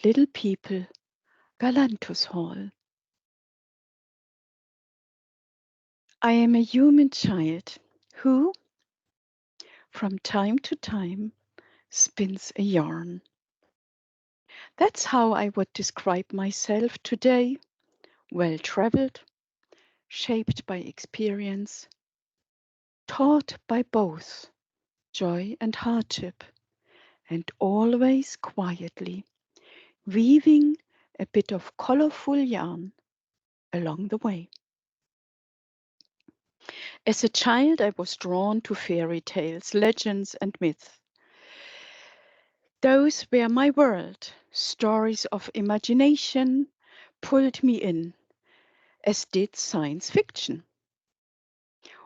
Little People, Galanthus Hall. I am a human child who, from time to time, spins a yarn. That's how I would describe myself today, well-traveled, shaped by experience, taught by both joy and hardship, and always quietly weaving a bit of colorful yarn along the way. As a child, I was drawn to fairy tales, legends, and myths. Those were my world. Stories of imagination pulled me in, as did science fiction.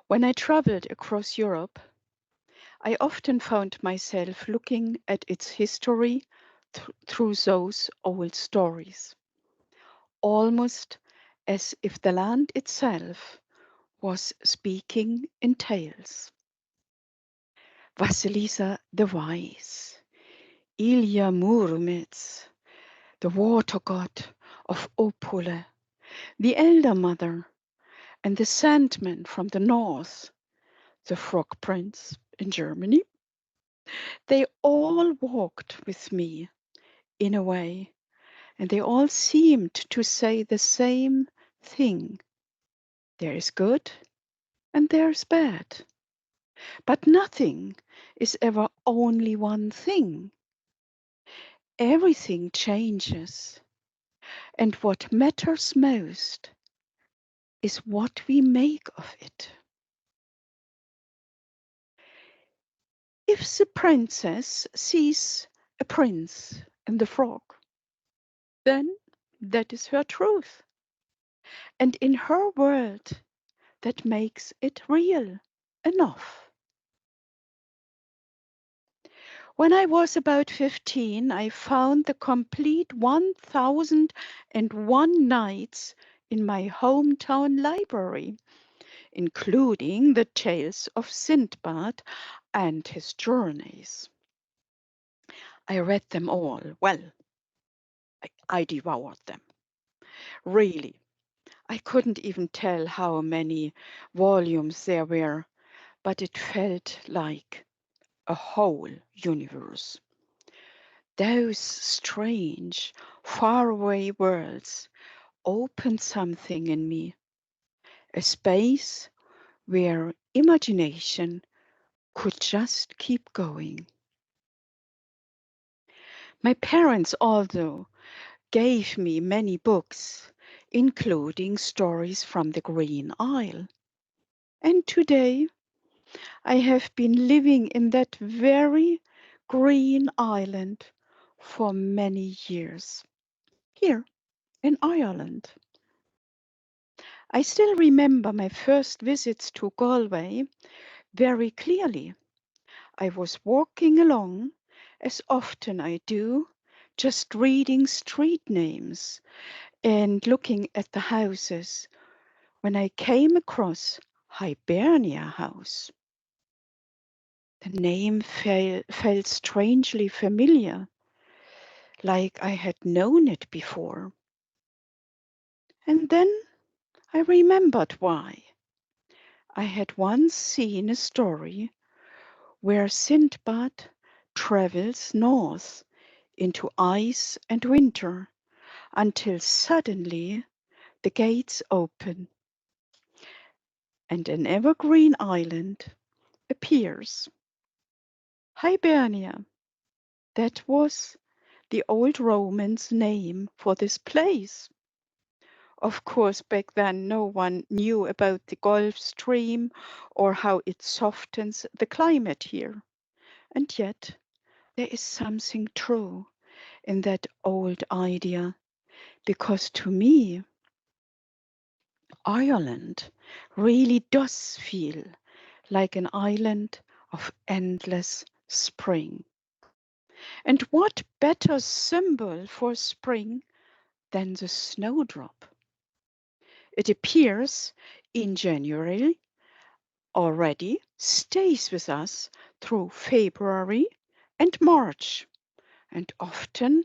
When I traveled across Europe, I often found myself looking at its history through those old stories, almost as if the land itself was speaking in tales. Vasilisa the Wise, Ilya Muromets, the water god of Opole, the Elder Mother, and the Sandman from the north, the Frog Prince in Germany. They all walked with me in a way, and they all seemed to say the same thing. There is good and there is bad. But nothing is ever only one thing. Everything changes, and what matters most is what we make of it. If the princess sees a prince in the frog, then that is her truth. And in her world, that makes it real enough. When I was about 15, I found the complete 1001 Nights in my hometown library, including the tales of Sindbad and his journeys. I read them all. Well, I devoured them. Really, I couldn't even tell how many volumes there were, but it felt like a whole universe. Those strange, faraway worlds opened something in me, a space where imagination could just keep going. My parents, although, gave me many books, including stories from the Green Isle. And today, I have been living in that very green island for many years, here in Ireland. I still remember my first visits to Galway very clearly. I was walking along, as often I do, just reading street names and looking at the houses when I came across Hibernia House. The name felt strangely familiar, like I had known it before. And then I remembered why. I had once seen a story where Sindbad travels north into ice and winter until suddenly the gates open and an evergreen island appears. Hibernia, that was the old Romans' name for this place. Of course, back then no one knew about the Gulf Stream or how it softens the climate here. And yet, there is something true in that old idea, because to me, Ireland really does feel like an island of endless spring. And what better symbol for spring than the snowdrop? It appears in January already, stays with us through February and March, and often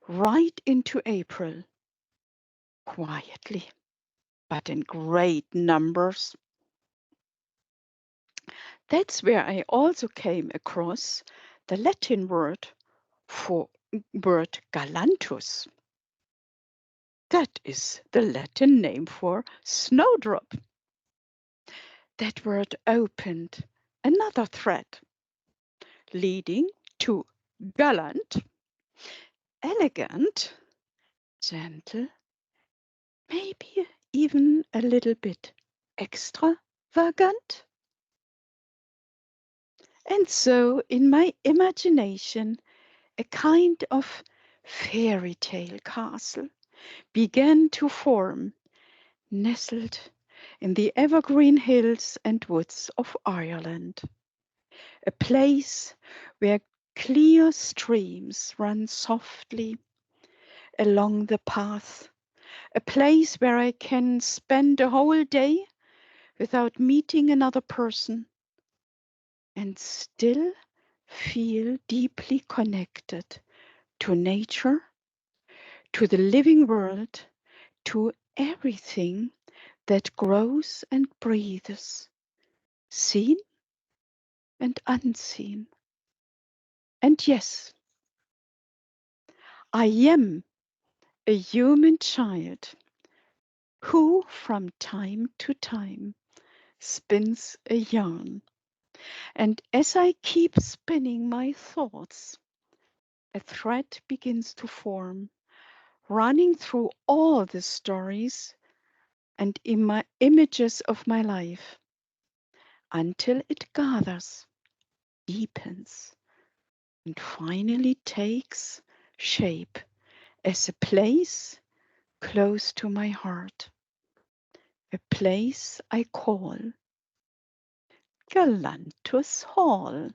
right into April, quietly, but in great numbers. That's where I also came across the Latin for word galanthus. That is the Latin name for snowdrop. That word opened another thread, leading to gallant, elegant, gentle, maybe even a little bit extravagant. And so, in my imagination, a kind of fairy tale castle began to form, nestled in the evergreen hills and woods of Ireland. A place where clear streams run softly along the path. A place where I can spend a whole day without meeting another person and still feel deeply connected to nature, to the living world, to everything that grows and breathes, seen and unseen. And yes, I am a human child who from time to time spins a yarn. And as I keep spinning my thoughts, a thread begins to form, running through all the stories and images of my life until it gathers, deepens, and finally takes shape as a place close to my heart, a place I call Galanthus Hall.